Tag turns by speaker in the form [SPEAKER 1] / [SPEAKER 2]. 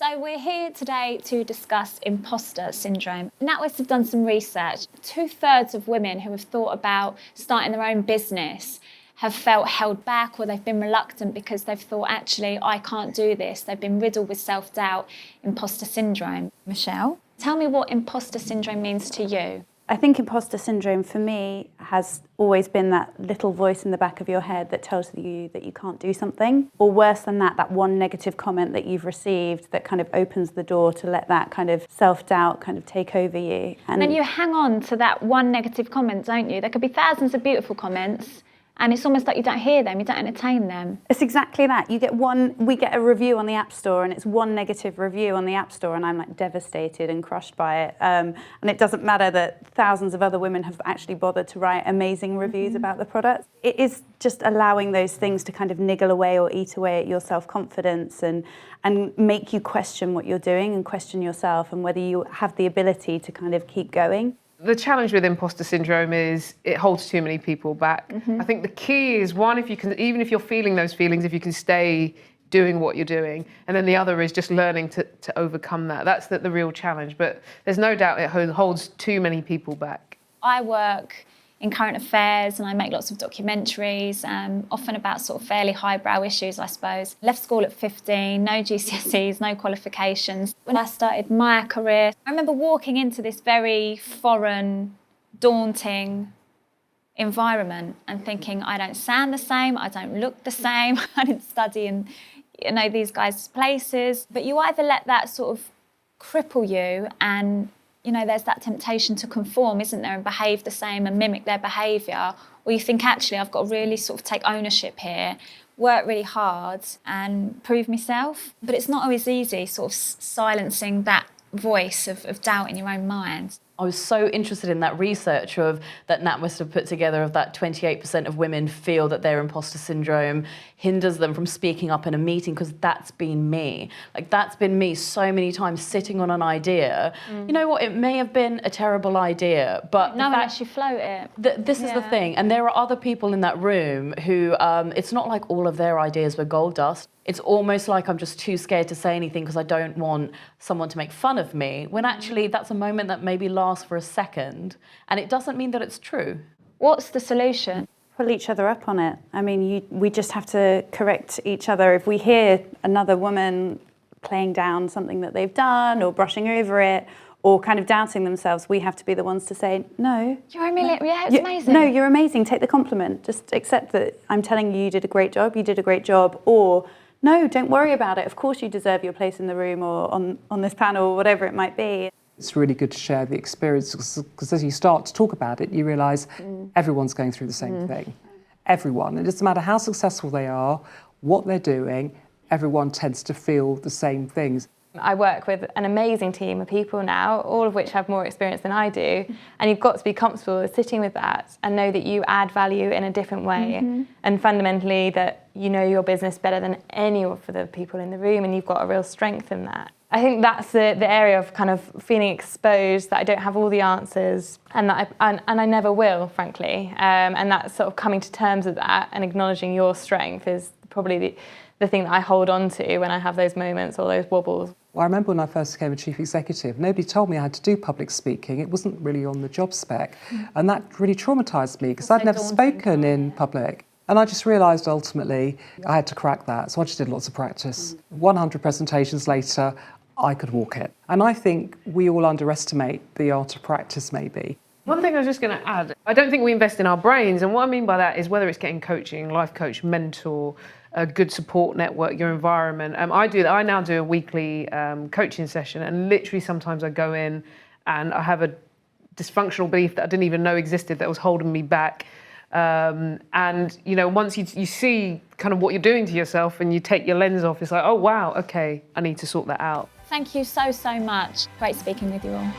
[SPEAKER 1] So we're here today to discuss imposter syndrome. NatWest have done some research. 2/3 of women who have thought about starting their own business have felt held back, or they've been reluctant because they've thought, actually, I can't do this. They've been riddled with self-doubt, imposter syndrome. Michelle, tell me what imposter syndrome means to you.
[SPEAKER 2] I think imposter syndrome for me has always been that little voice in the back of your head that tells you that you can't do something. Or worse than that, that one negative comment that you've received that kind of opens the door to let that kind of self-doubt kind of take over you.
[SPEAKER 1] And then you hang on to that one negative comment, don't you? There could be thousands of beautiful comments, and it's almost like you don't hear them, you don't entertain them.
[SPEAKER 2] It's exactly that. We get a review on the App Store, and it's one negative review on the App Store, and I'm like devastated and crushed by it. And it doesn't matter that thousands of other women have actually bothered to write amazing reviews about the product. It is just allowing those things to kind of niggle away or eat away at your self-confidence and make you question what you're doing and question yourself and whether you have the ability to kind of keep going.
[SPEAKER 3] The challenge with imposter syndrome is it holds too many people back. I think the key is, one, if you can, even if you're feeling those feelings, if you can stay doing what you're doing, and then the other is just learning to overcome that. That's the real challenge, but there's no doubt it holds too many people back.
[SPEAKER 1] I work in current affairs and I make lots of documentaries, often about sort of fairly highbrow issues, I suppose. Left school at 15, no GCSEs, no qualifications. When I started my career, I remember walking into this very foreign, daunting environment and thinking, I don't sound the same, I don't look the same, I didn't study in these guys' places. But you either let that sort of cripple you and there's that temptation to conform, isn't there, and behave the same and mimic their behaviour. Or you think, actually, I've got to really sort of take ownership here, work really hard and prove myself. But it's not always easy, sort of silencing that voice of doubt in your own mind.
[SPEAKER 4] I was so interested in that research that NatWest have put together of that 28% of women feel that their imposter syndrome hinders them from speaking up in a meeting, because that's been me. Like, that's been me so many times sitting on an idea. You know what, it may have been a terrible idea, but
[SPEAKER 1] no one actually float it.
[SPEAKER 4] This is the thing, and there are other people in that room who, it's not like all of their ideas were gold dust. It's almost like I'm just too scared to say anything because I don't want someone to make fun of me, when actually that's a moment that maybe lasts for a second, and it doesn't mean that it's true.
[SPEAKER 1] What's the solution?
[SPEAKER 2] Pull each other up on it. I mean, we just have to correct each other. If we hear another woman playing down something that they've done or brushing over it or kind of doubting themselves, we have to be the ones to say, no.
[SPEAKER 1] You're amazing. Yeah, it's amazing.
[SPEAKER 2] No, you're amazing. Take the compliment. Just accept that I'm telling you did a great job, you did a great job, or no, don't worry about it. Of course you deserve your place in the room or on this panel or whatever it might be.
[SPEAKER 5] It's really good to share the experience, because as you start to talk about it, you realise everyone's going through the same thing. Everyone. It doesn't matter how successful they are, what they're doing, everyone tends to feel the same things.
[SPEAKER 6] I work with an amazing team of people now, all of which have more experience than I do, and you've got to be comfortable with sitting with that and know that you add value in a different way, and fundamentally that you know your business better than any of the people in the room, and you've got a real strength in that. I think that's the area of kind of feeling exposed, that I don't have all the answers, and that I never will, frankly, and that's sort of coming to terms with that and acknowledging your strength is probably the thing that I hold on to when I have those moments or those wobbles.
[SPEAKER 5] Well, I remember when I first became a chief executive, nobody told me I had to do public speaking. It wasn't really on the job spec. And that really traumatised me, because I'd never spoken in public. And I just realised ultimately I had to crack that. So I just did lots of practice. 100 presentations later, I could walk it. And I think we all underestimate the art of practice, maybe.
[SPEAKER 3] One thing I was just going to add, I don't think we invest in our brains, and what I mean by that is whether it's getting coaching, life coach, mentor, a good support network, your environment. I now do a weekly coaching session, and literally sometimes I go in and I have a dysfunctional belief that I didn't even know existed that was holding me back. And once you see kind of what you're doing to yourself and you take your lens off, it's like, oh wow, okay, I need to sort that out.
[SPEAKER 1] Thank you so much. Great speaking with you all.